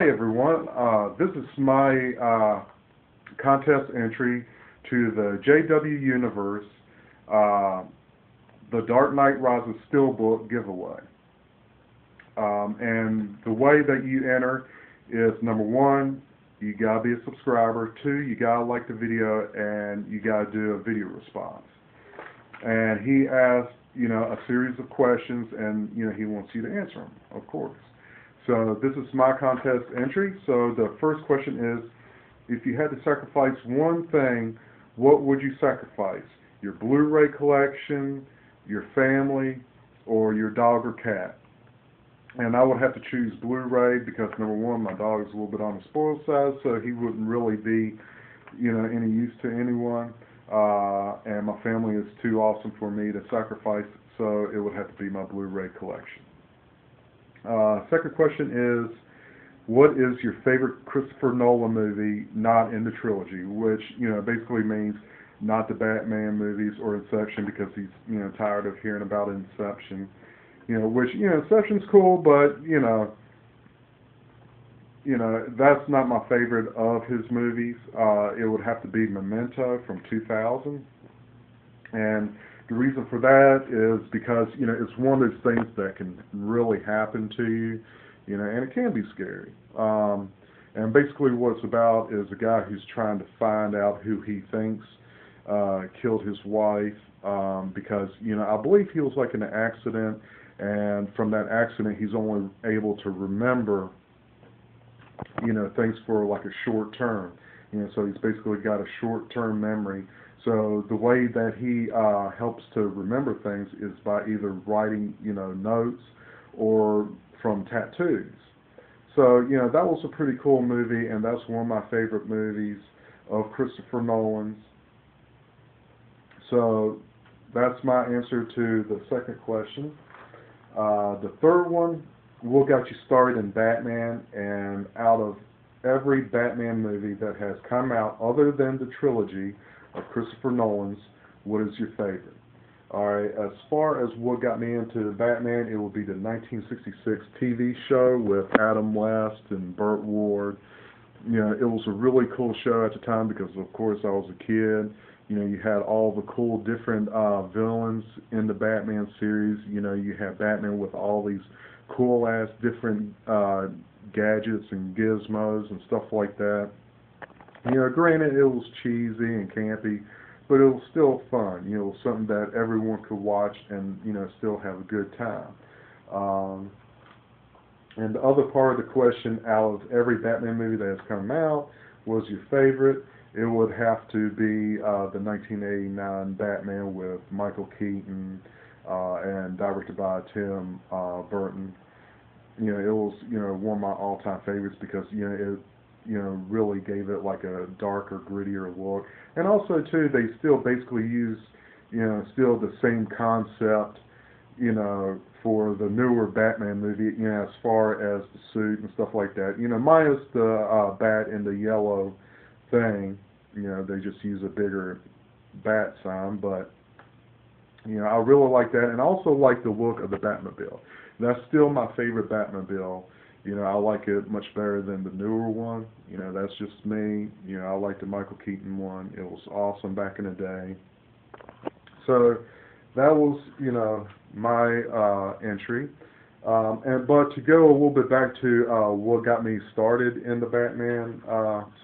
Hey everyone, this is my contest entry to the JWUniverse The Dark Knight Rises Steelbook giveaway. And the way that you enter is, number one, you gotta be a subscriber. Two, you gotta like the video, and you gotta do a video response. And he asks, a series of questions, and he wants you to answer them, of course. So this is my contest entry. So the first question is, if you had to sacrifice one thing, what would you sacrifice? Your Blu-ray collection, your family, or your dog or cat? And I would have to choose Blu-ray because, number one, my dog is a little bit on the spoiled side, so he wouldn't really be, any use to anyone. And my family is too awesome for me to sacrifice, so it would have to be my Blu-ray collection. Second question is, what is your favorite Christopher Nolan movie not in the trilogy? Which, basically means not the Batman movies or Inception, because he's, tired of hearing about Inception. Inception's cool, but, that's not my favorite of his movies. It would have to be Memento from 2000. And the reason for that is because, it's one of those things that can really happen to you, and it can be scary. And basically what it's about is a guy who's trying to find out who he thinks killed his wife, because, I believe he was like in an accident, and from that accident he's only able to remember, things for like a short term. So he's basically got a short-term memory. So the way that he helps to remember things is by either writing, notes or from tattoos. So, that was a pretty cool movie, and that's one of my favorite movies of Christopher Nolan's. So that's my answer to the second question. The third one, what got you started in Batman? And out of every Batman movie that has come out other than the trilogy of Christopher Nolan's, what is your favorite? Alright, as far as what got me into Batman, it would be the 1966 TV show with Adam West and Burt Ward. It was a really cool show at the time because, of course, I was a kid. You had all the cool different villains in the Batman series. You had Batman with all these cool-ass different gadgets and gizmos and stuff like that. Granted, it was cheesy and campy, but it was still fun. It was something that everyone could watch and, still have a good time. And the other part of the question, out of every Batman movie that has come out, was your favorite? It would have to be the 1989 Batman with Michael Keaton and directed by Tim Burton. It was, one of my all-time favorites because, it really gave it like a darker, grittier look. And also, too, they still basically use, still the same concept, for the newer Batman movie, as far as the suit and stuff like that. Minus the bat in the yellow thing. They just use a bigger bat sign, but, I really like that. And I also like the look of the Batmobile. That's still my favorite Batmobile. I like it much better than the newer one. That's just me. I like the Michael Keaton one. It was awesome back in the day. So that was, my entry. But to go a little bit back to what got me started in the Batman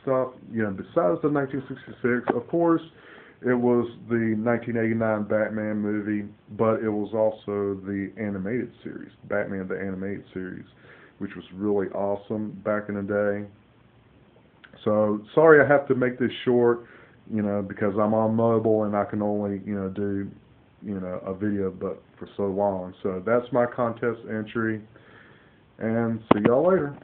stuff, besides the 1966, of course, it was the 1989 Batman movie, but it was also the animated series, Batman the Animated Series, which was really awesome back in the day. So, sorry I have to make this short, because I'm on mobile and I can only, do, a video but for so long. So that's my contest entry, and see y'all later.